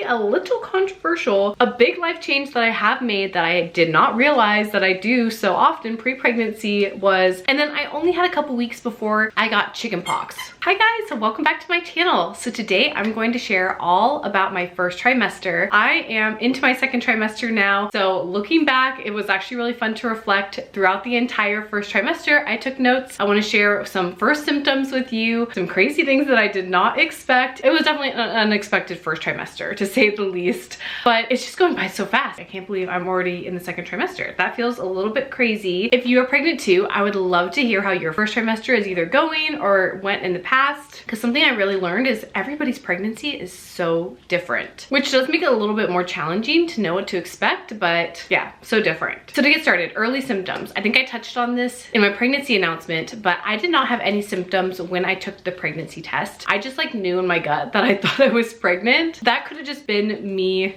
be a little controversial. A big life change that I have made that I did not realize that I do so often pre-pregnancy was, and then I only had a couple weeks before I got chickenpox. Hi guys, so welcome back to my channel. So today I'm going to share all about my first trimester. I am into my second trimester now. So looking back, it was actually really fun to reflect throughout the entire first trimester. I took notes. I want to share some first symptoms with you, some crazy things that I did not expect. It was definitely an unexpected first trimester, to say the least, but it's just going by so fast. I can't believe I'm already in the second trimester. That feels a little bit crazy. If you are pregnant too, I would love to hear how your first trimester is either going or went in the past, because something I really learned is everybody's pregnancy is so different, which does make it a little bit more challenging to know what to expect, but yeah, so different. So to get started, early symptoms. I think I touched on this in my pregnancy announcement, but I did not have any symptoms when I took the pregnancy test. I just like knew in my gut that I thought I was pregnant. That could have just been me.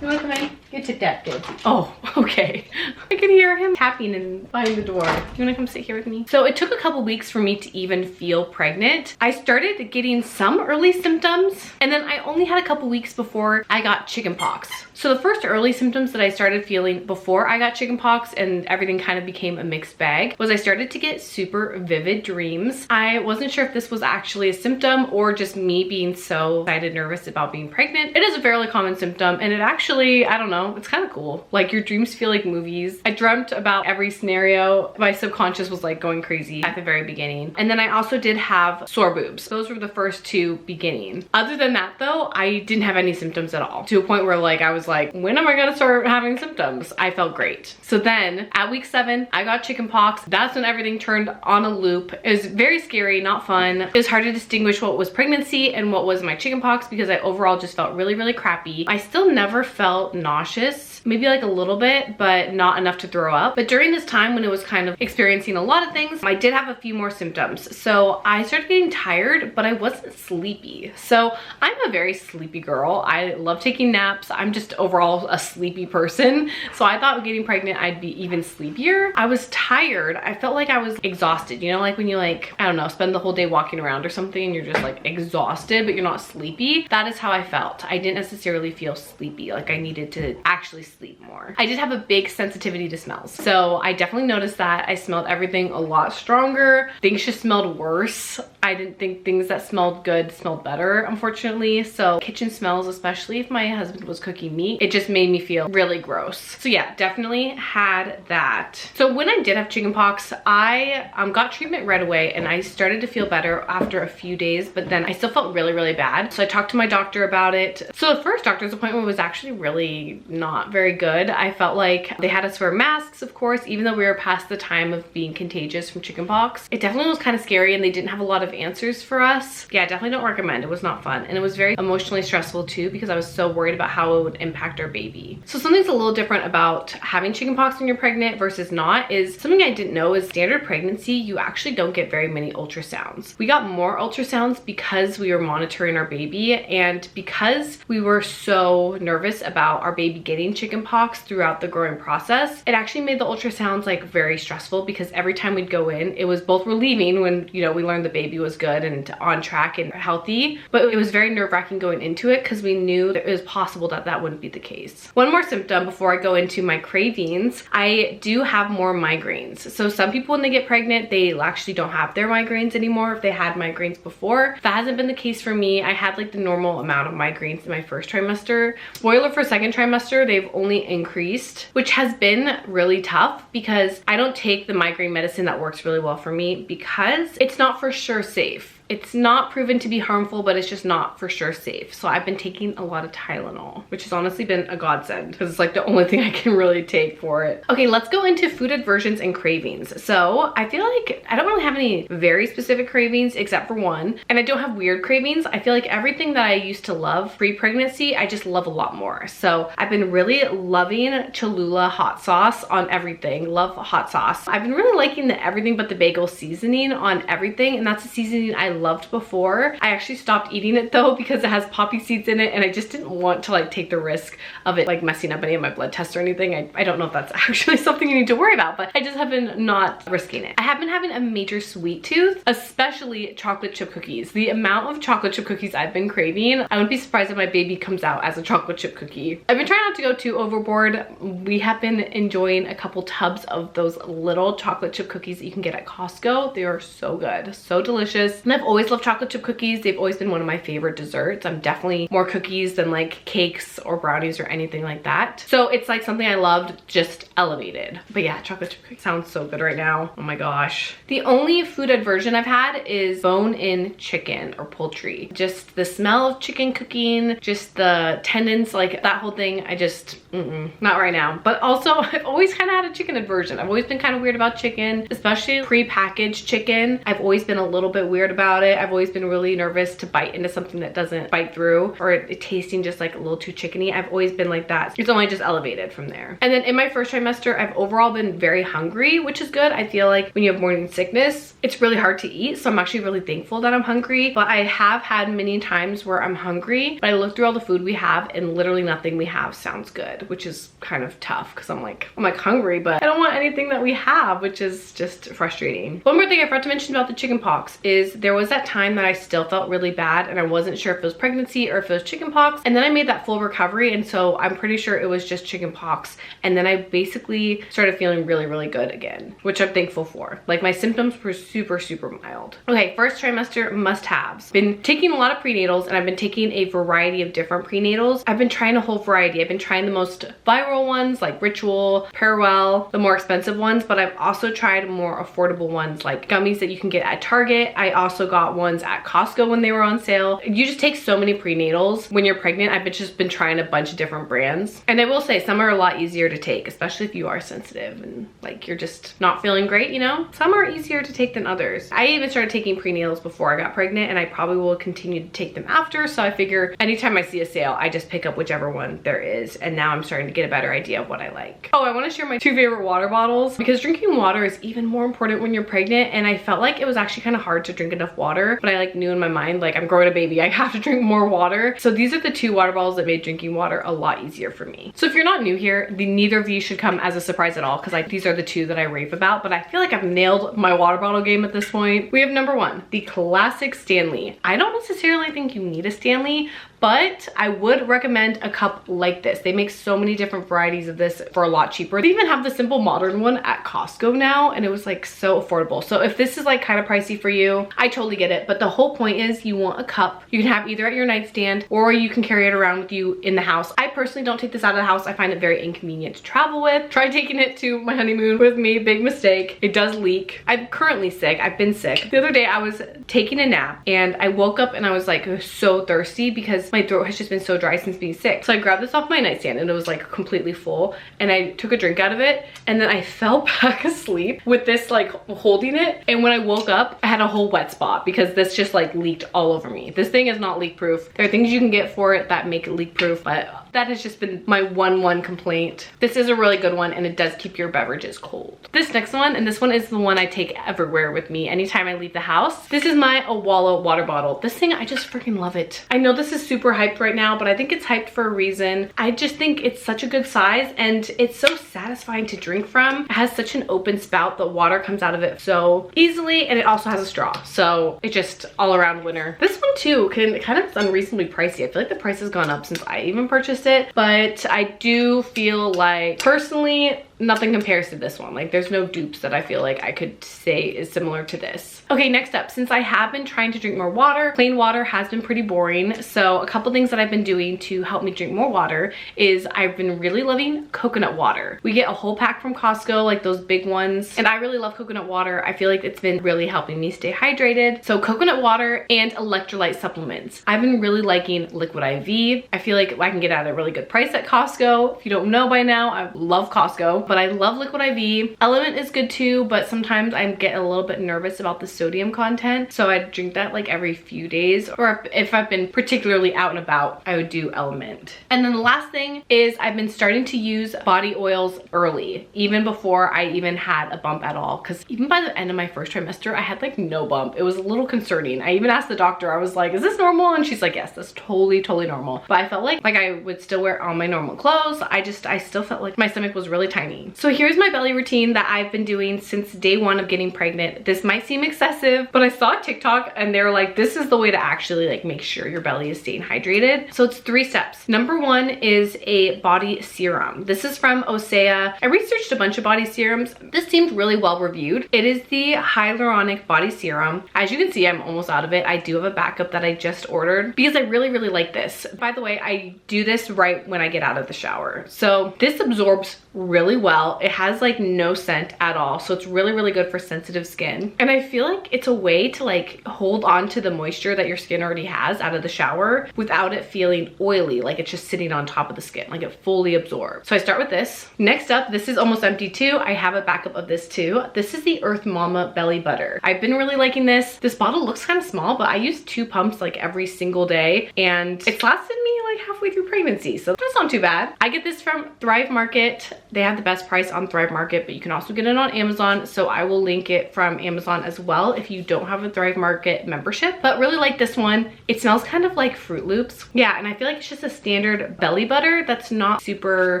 You wanna come in? Get to that, good. Oh, okay. I can hear him tapping and behind the door. You wanna come sit here with me? So it took a couple weeks for me to even feel pregnant. I started getting some early symptoms, and then I only had a couple weeks before I got chickenpox. So the first early symptoms that I started feeling before I got chickenpox and everything kind of became a mixed bag was I started to get super vivid dreams. I wasn't sure if this was actually a symptom or just me being so excited, nervous about being pregnant. It is a fairly common symptom, and it actually, I don't know, it's kind of cool. Like your dreams feel like movies. I dreamt about every scenario. My subconscious was like going crazy at the very beginning. And then I also did have sore boobs. Those were the first two beginning. Other than that though, I didn't have any symptoms at all, to a point where like I was like, when am I gonna start having symptoms? I felt great. So then at week 7, I got chickenpox. That's when everything turned on a loop. It was very scary, not fun. It was hard to distinguish what was pregnancy and what was my chickenpox because I overall just felt really, really crappy. I still never felt nauseous, maybe like a little bit, but not enough to throw up. But during this time when it was kind of experiencing a lot of things, I did have a few more symptoms. So I started getting tired, but I wasn't sleepy. So I'm a very sleepy girl. I love taking naps. I'm just overall a sleepy person. So I thought getting pregnant, I'd be even sleepier. I was tired. I felt like I was exhausted. You know, like when you like, I don't know, spend the whole day walking around or something and you're just like exhausted, but you're not sleepy. That is how I felt. I didn't necessarily feel sleepy. Like I needed to actually sleep more. I did have a big sensitivity to smells. So I definitely noticed that I smelled everything a lot stronger. Things just smelled worse. I didn't think things that smelled good smelled better, unfortunately. So kitchen smells, especially if my husband was cooking meat, it just made me feel really gross. So yeah, definitely had that. So when I did have chickenpox, I got treatment right away and I started to feel better after a few days, but then I still felt really, really bad. So I talked to my doctor about it. So the first doctor's appointment was actually really not very good. I felt like they had us wear masks, of course, even though we were past the time of being contagious from chickenpox. It definitely was kind of scary and they didn't have a lot of answers for us. Yeah, I definitely don't recommend. It was not fun. And it was very emotionally stressful too because I was so worried about how it would impact our baby. So something's a little different about having chickenpox when you're pregnant versus not is something I didn't know is standard pregnancy, you actually don't get very many ultrasounds. We got more ultrasounds because we were monitoring our baby and because we were so nervous about our baby getting chickenpox throughout the growing process, it actually made the ultrasounds like very stressful because every time we'd go in, it was both relieving when, you know, we learned the baby was good and on track and healthy, but it was very nerve-wracking going into it because we knew that it was possible that that wouldn't be the case. One more symptom before I go into my cravings, I do have more migraines. So some people when they get pregnant, they actually don't have their migraines anymore if they had migraines before. That hasn't been the case for me. I had like the normal amount of migraines in my first trimester. Spoiler for second trimester, they've only increased, which has been really tough because I don't take the migraine medicine that works really well for me because it's not for sure safe. It's not proven to be harmful, but it's just not for sure safe. So I've been taking a lot of Tylenol, which has honestly been a godsend because it's like the only thing I can really take for it. Okay, let's go into food aversions and cravings. So I feel like I don't really have any very specific cravings except for one, and I don't have weird cravings. I feel like everything that I used to love pre-pregnancy, I just love a lot more. So I've been really loving Cholula hot sauce on everything. Love hot sauce. I've been really liking the everything but the bagel seasoning on everything, and that's a seasoning I loved before. I actually stopped eating it though because it has poppy seeds in it, and I just didn't want to like take the risk of it like messing up any of my blood tests or anything. I don't know if that's actually something you need to worry about, but I just have been not risking it. I have been having a major sweet tooth, especially chocolate chip cookies. The amount of chocolate chip cookies I've been craving, I wouldn't be surprised if my baby comes out as a chocolate chip cookie. I've been trying not to go too overboard. We have been enjoying a couple tubs of those little chocolate chip cookies that you can get at Costco. They are so good, so delicious. And I've always loved chocolate chip cookies. They've always been one of my favorite desserts. I'm definitely more cookies than like cakes or brownies or anything like that. So it's like something I loved, just elevated. But yeah, chocolate chip cookies sounds so good right now. Oh my gosh. The only food aversion I've had is bone-in chicken or poultry. Just the smell of chicken cooking, just the tendons, like that whole thing, I just, not right now. But also, I've always kind of had a chicken aversion. I've always been kind of weird about chicken, especially pre-packaged chicken. I've always been a little bit weird about it. I've always been really nervous to bite into something that doesn't bite through, or it tasting just like a little too chickeny. I've always been like that. It's only just elevated from there. And then in my first trimester, I've overall been very hungry, which is good. I feel like when you have morning sickness, it's really hard to eat. So I'm actually really thankful that I'm hungry. But I have had many times where I'm hungry, but I look through all the food we have and literally nothing we have sounds good, which is kind of tough because I'm like hungry, but I don't want anything that we have, which is just frustrating. One more thing I forgot to mention about the chicken pox is there was that time that I still felt really bad and I wasn't sure if it was pregnancy or if it was chicken pox. And then I made that full recovery. And so I'm pretty sure it was just chicken pox. And then I basically started feeling really, really good again, which I'm thankful for. Like my symptoms were super, super mild. Okay, first trimester must-haves. Been taking a lot of prenatals and I've been taking a variety of different prenatals. I've been trying a whole variety. I've been trying the most viral ones like Ritual, Parallel, the more expensive ones, but I've also tried more affordable ones like gummies that you can get at Target. I also got ones at Costco when they were on sale. You just take so many prenatals when you're pregnant. I've just been trying a bunch of different brands. And I will say some are a lot easier to take, especially if you are sensitive and like you're just not feeling great, you know? Some are easier to take than others. I even started taking prenatals before I got pregnant and I probably will continue to take them after. So I figure anytime I see a sale, I just pick up whichever one there is. And now I'm starting to get a better idea of what I like. Oh, I want to share my two favorite water bottles because drinking water is even more important when you're pregnant. And I felt like it was actually kind of hard to drink enough water, but I like knew in my mind, like I'm growing a baby, I have to drink more water. So these are the two water bottles that made drinking water a lot easier for me. So if you're not new here, neither of these should come as a surprise at all because these are the two that I rave about, but I feel like I've nailed my water bottle game at this point. We have number one, the classic Stanley. I don't necessarily think you need a Stanley, but I would recommend a cup like this. They make so many different varieties of this for a lot cheaper. They even have the simple modern one at Costco now, and it was like so affordable. So if this is like kind of pricey for you, I totally get it. But the whole point is you want a cup you can have either at your nightstand or you can carry it around with you in the house. I personally don't take this out of the house. I find it very inconvenient to travel with. Tried taking it to my honeymoon with me, big mistake. It does leak. I'm currently sick. I've been sick. The other day I was taking a nap and I woke up and I was like so thirsty because my throat has just been so dry since being sick. So I grabbed this off my nightstand and it was like completely full and I took a drink out of it and then I fell back asleep with this like holding it. And when I woke up, I had a whole wet spot because this just like leaked all over me. This thing is not leak proof. There are things you can get for it that make it leak proof, but that has just been my one complaint. This is a really good one and it does keep your beverages cold. This next one, and this one is the one I take everywhere with me anytime I leave the house. This is my Awala water bottle. This thing, I just freaking love it. I know this is super hyped right now, but I think it's hyped for a reason. I just think it's such a good size and it's so satisfying to drink from. It has such an open spout. The water comes out of it so easily and it also has a straw. So it's just all around winner. This one too kind of unreasonably pricey. I feel like the price has gone up since I even purchased it, but I do feel like personally nothing compares to this one. Like there's no dupes that I feel like I could say is similar to this. Okay, next up, since I have been trying to drink more water, plain water has been pretty boring. So a couple things that I've been doing to help me drink more water is I've been really loving coconut water. We get a whole pack from Costco, like those big ones. And I really love coconut water. I feel like it's been really helping me stay hydrated. So coconut water and electrolyte supplements. I've been really liking Liquid IV. I feel like I can get it at a really good price at Costco. If you don't know by now, I love Costco. but I love Liquid IV. Element is good too, but sometimes I get a little bit nervous about the sodium content, so I drink that like every few days, or if I've been particularly out and about, I would do Element. And then the last thing is I've been starting to use body oils early, even before I even had a bump at all, because even by the end of my first trimester, I had like no bump. It was a little concerning. I even asked the doctor, I was like, is this normal? And she's like, yes, that's totally normal. But I felt like I would still wear all my normal clothes. I still felt like my stomach was really tiny. So here's my belly routine that I've been doing since day one of getting pregnant. This might seem excessive, but I saw a TikTok and they're like, this is the way to actually like make sure your belly is staying hydrated. So it's 3 steps. Number 1 is a body serum. This is from Osea. I researched a bunch of body serums. This seemed really well reviewed. It is the hyaluronic body serum. As you can see, I'm almost out of it. I do have a backup that I just ordered because I really like this. By the way, I do this right when I get out of the shower. So this absorbs really well. It has like no scent at all, so it's really good for sensitive skin. And I feel like it's a way to like hold on to the moisture that your skin already has out of the shower without it feeling oily, like it's just sitting on top of the skin, like it fully absorbs. So I start with this. Next up, this is almost empty too. I have a backup of this too. This is the Earth Mama Belly Butter. I've been really liking this. This bottle looks kind of small, but I use 2 pumps like every single day, and it's lasted me like halfway through pregnancy, so that's not too bad. I get this from Thrive Market. They have the best price on Thrive Market, but you can also get it on Amazon, so I will link it from Amazon as well if you don't have a Thrive Market membership. But really like this one. It smells kind of like Fruit Loops. Yeah, and I feel like it's just a standard belly butter that's not super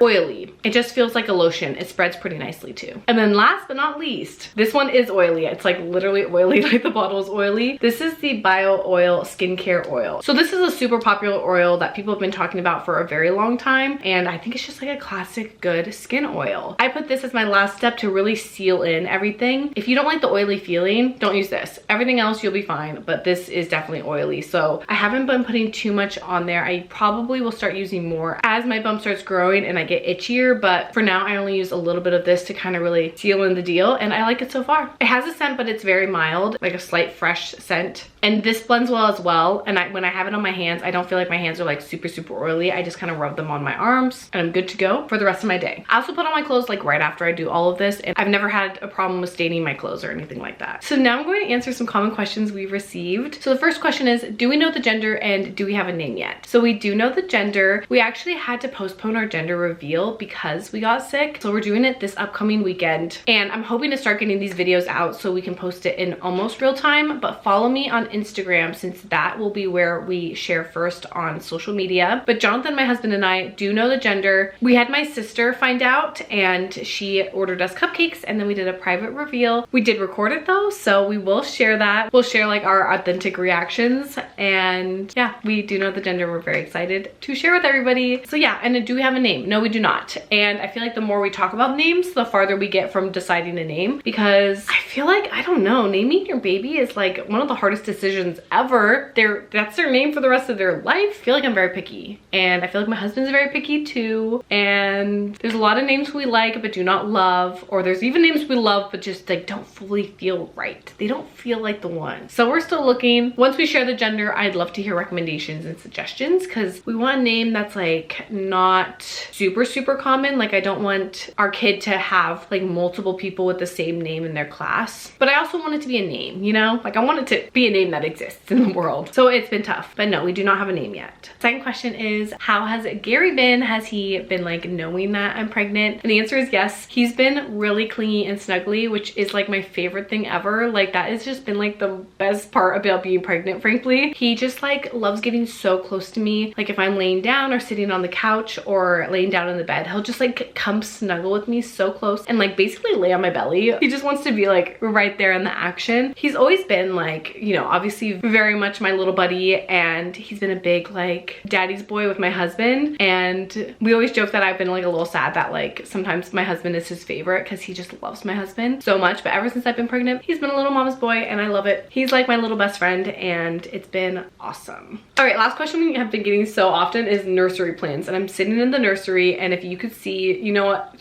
oily. It just feels like a lotion. It spreads pretty nicely too. And then last but not least, this one is oily. It's like literally oily, like the bottle is oily. This is the Bio Oil Skincare Oil. So this is a super popular oil that people have been talking about for a very long time, and I think it's just like a classic good skin oil. I put this as my last step to really seal in everything. If you don't like the oily feeling, don't use this. Everything else you'll be fine, but this is definitely oily. So I haven't been putting too much on there. I probably will start using more as my bump starts growing and I get itchier, but for now I only use a little bit of this to kind of really seal in the deal, and I like it so far. It has a scent, but it's very mild, like a slight fresh scent. And this blends well as well. And when I have it on my hands, I don't feel like my hands are like super oily. I just kind of rub them on my arms and I'm good to go for the rest of my day. I also put on my clothes like right after I do all of this, and I've never had a problem with staining my clothes or anything like that. So now I'm going to answer some common questions we've received. So the first question is, do we know the gender and do we have a name yet? So we do know the gender. We actually had to postpone our gender reveal because we got sick. So we're doing it this upcoming weekend, and I'm hoping to start getting these videos out so we can post it in almost real time. But follow me on Instagram, since that will be where we share first on social media. But Jonathan, my husband, and I do know the gender. We had my sister find out and she ordered us cupcakes, and then we did a private reveal. We did record it though, so we will share that. We'll share like our authentic reactions, and yeah, we do know the gender. We're very excited to share with everybody. So yeah, and do we have a name? No, we do not. And I feel like the more we talk about names, the farther we get from deciding a name, because I feel like, I don't know, naming your baby is like one of the hardest decisions ever. That's their name for the rest of their life. I feel like I'm very picky, and I feel like my husband's very picky too, and there's a lot of names we like but do not love, or there's even names we love but just like don't fully feel right. They don't feel like the one. So we're still looking. Once we share the gender, I'd love to hear recommendations and suggestions, because we want a name that's like not super common. Like I don't want our kid to have like multiple people with the same name in their class, but I also want it to be a name, you know? Like I want it to be a name that exists in the world. So it's been tough, but no, we do not have a name yet. Second question is, how has Gary been? Has he been like knowing that I'm pregnant? And the answer is yes. He's been really clingy and snuggly, which is like my favorite thing ever. Like that has just been like the best part about being pregnant, frankly. He just like loves getting so close to me. Like if I'm laying down or sitting on the couch or laying down in the bed, he'll just like come snuggle with me so close and like basically lay on my belly. He just wants to be like right there in the action. He's always been like, you know, obviously very much my little buddy, and he's been a big like daddy's boy with my husband, and we always joke that I've been like a little sad that like sometimes my husband is his favorite because he just loves my husband so much. But ever since I've been pregnant, he's been a little mama's boy and I love it. He's like my little best friend and it's been awesome. All right, last question we have been getting so often is nursery plans, and I'm sitting in the nursery, and if you could see, you know what,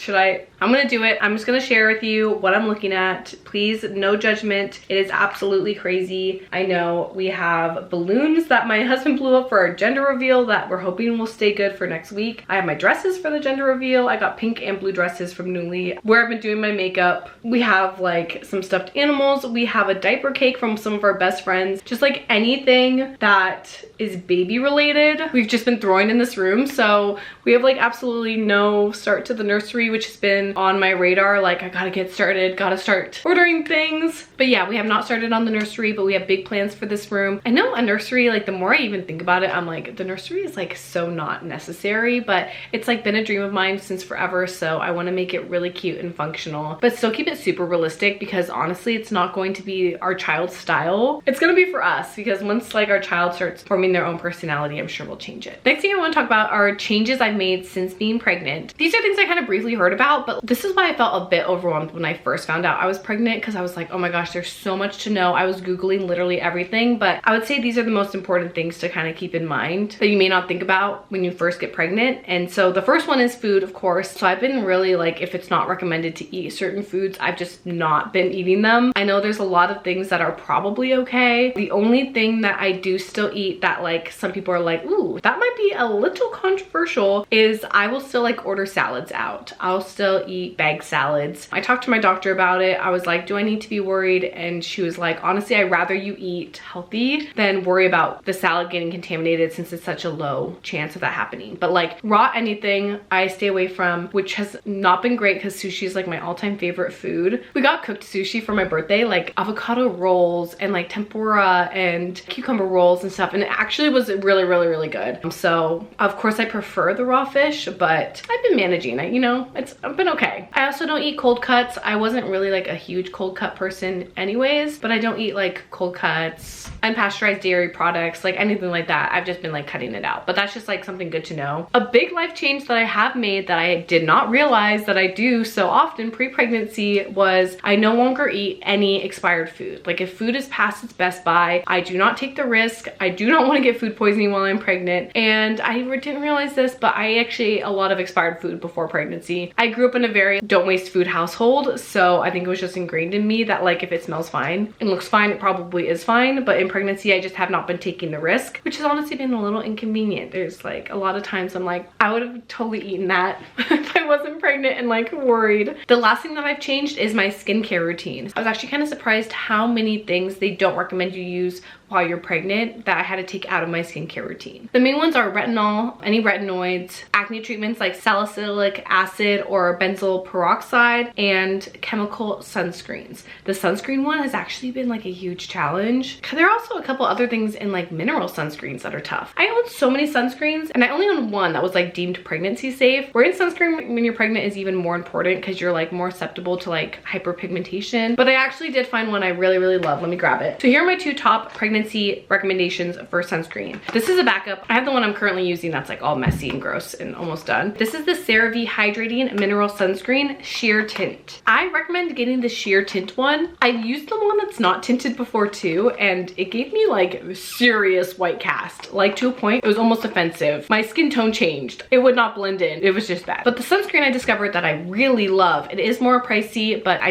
I'm gonna do it. I'm just gonna share with you what I'm looking at. Please, no judgment. It is absolutely crazy. I know we have balloons that my husband blew up for our gender reveal that we're hoping will stay good for next week. I have my dresses for the gender reveal. I got pink pink and blue dresses from Nuuly, where I've been doing my makeup. We have like some stuffed animals. We have a diaper cake from some of our best friends. Just like anything that is baby related, we've just been throwing in this room. So we have like absolutely no start to the nursery, which has been on my radar. Like, I gotta get started, gotta start ordering things. But yeah, we have not started on the nursery, but we have big plans for this room. I know a nursery, like the more I even think about it, I'm like, the nursery is like so not necessary, but it's like been a dream of mine since forever. So I want to make it really cute and functional, but still keep it super realistic, because honestly, it's not going to be our child's style. It's gonna be for us, because once like our child starts forming their own personality, I'm sure we'll change it. Next thing I want to talk about are changes I've made since being pregnant. These are things I kind of briefly heard about, but this is why I felt a bit overwhelmed when I first found out I was pregnant, because I was like, oh my gosh, there's so much to know. I was Googling literally everything, but I would say these are the most important things to kind of keep in mind that you may not think about when you first get pregnant. And so the first one is food, of course. So I've been really like, if it's not recommended to eat certain foods, I've just not been eating them. I know there's a lot of things that are probably okay. The only thing that I do still eat that like some people are like, ooh, that might be a little controversial, is I will still like order salads out. I'll still eat bag salads. I talked to my doctor about it. I was like, do I need to be worried? And she was like, honestly, I'd rather you eat healthy than worry about the salad getting contaminated, since it's such a low chance of that happening. But like raw anything I stay away from, which has not been great because sushi is like my all-time favorite food. We got cooked sushi for my birthday, like avocado rolls and like tempura and cucumber rolls and stuff, and it actually was really good. So of course I prefer the raw fish, but I've been managing it, you know, I've been okay. I also don't eat cold cuts. I wasn't really like a huge cold cut person anyways, but I don't eat like cold cuts, unpasteurized dairy products, like anything like that. I've just been like cutting it out, but that's just like something good to know. A big life change that I have made that I did not realize that I do so often pre-pregnancy was I no longer eat any expired food. Like if food is past its best by, I do not take the risk. I do not want to get food poisoning while I'm pregnant. And I didn't realize this, but I actually ate a lot of expired food before pregnancy. I grew up in a very don't waste food household, so I think it was just ingrained in me that like if it smells fine and looks fine, it probably is fine. But in pregnancy, I just have not been taking the risk, which has honestly been a little inconvenient. There's like a lot of times I'm like, I would have totally eaten that if I wasn't pregnant and like worried. The last thing that I've changed is my skincare routine. I was actually kind of surprised how many things they don't recommend you use while you're pregnant that I had to take out of my skincare routine. The main ones are retinol, any retinoids, acne treatments like salicylic acid or benzoyl peroxide, and chemical sunscreens. The sunscreen one has actually been like a huge challenge. There are also a couple other things in like mineral sunscreens that are tough. I own so many sunscreens and I only own one that was like deemed pregnancy safe. Wearing sunscreen when you're pregnant is even more important because you're like more susceptible to like hyperpigmentation. But I actually did find one I really love. Let me grab it. So here are my two top pregnancy recommendations for sunscreen. This is a backup. I have the one I'm currently using that's like all messy and gross and almost done. This is the CeraVe Hydrating Mineral Sunscreen Sheer Tint. I recommend getting the sheer tint one. I've used the one that's not tinted before too, and it gave me like serious white cast, like to a point it was almost offensive. My skin tone changed. It would not blend in. It was just bad. But the sunscreen I discovered that I really love, it is more pricey, but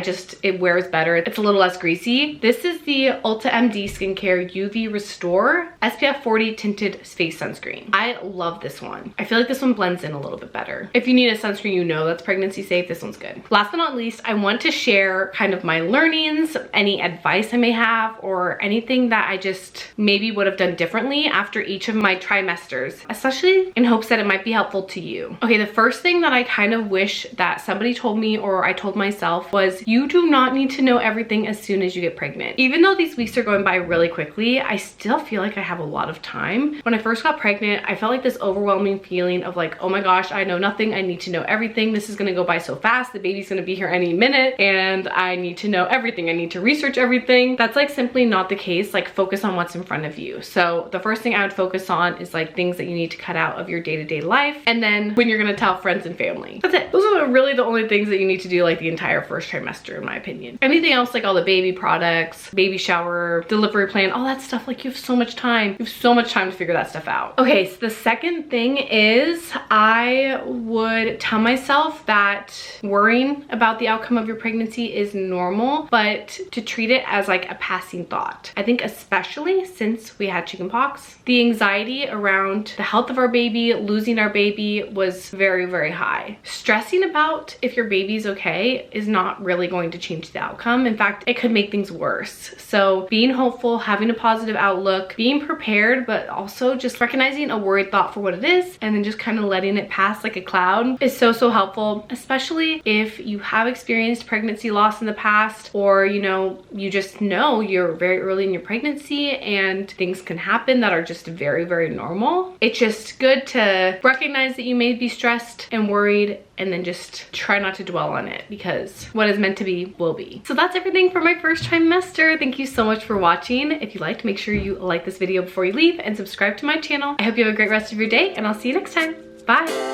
it wears better. It's a little less greasy. This is the Ulta MD Skincare UV Restore SPF 40 Tinted Face Sunscreen. I love this one. I feel like this one blends in a little bit better. If you need a sunscreen you know that's pregnancy safe, this one's good. Last but not least, I want to share kind of my learnings, any advice I may have, or anything that I just maybe would have done differently after each of my trimesters, especially in hopes that it might be helpful to you. Okay, the first thing that I kind of wish that somebody told me or I told myself was you do not need to know everything as soon as you get pregnant. Even though these weeks are going by really quickly, I still feel like I have a lot of time. When I first got pregnant, I felt like this overwhelming feeling of like, oh my gosh, I know nothing. I need to know everything. This is gonna go by so fast. The baby's gonna be here any minute and I need to know everything. I need to research everything. That's like simply not the case. Like focus on what's in front of you. So the first thing I would focus on is like things that you need to cut out of your day-to-day life. And then when you're gonna tell friends and family. That's it. Those are really the only things that you need to do like the entire first trimester in my opinion. Anything else like all the baby products, baby shower, delivery plan, all that that stuff, like you have so much time. You have so much time to figure that stuff out. Okay, so the second thing is I would tell myself that worrying about the outcome of your pregnancy is normal, but to treat it as like a passing thought. I think especially since we had chickenpox, the anxiety around the health of our baby, losing our baby was very, very high. Stressing about if your baby's okay is not really going to change the outcome. In fact, it could make things worse. So being hopeful, having a positive outlook, being prepared, but also just recognizing a worried thought for what it is and then just kind of letting it pass like a cloud is so, so helpful, especially if you have experienced pregnancy loss in the past, or you just know you're very early in your pregnancy and things can happen that are just very, very normal. It's just good to recognize that you may be stressed and worried, and then just try not to dwell on it, because what is meant to be will be. So that's everything for my first trimester. Thank you so much for watching. If you liked, make sure you like this video before you leave and subscribe to my channel. I hope you have a great rest of your day, and I'll see you next time. Bye.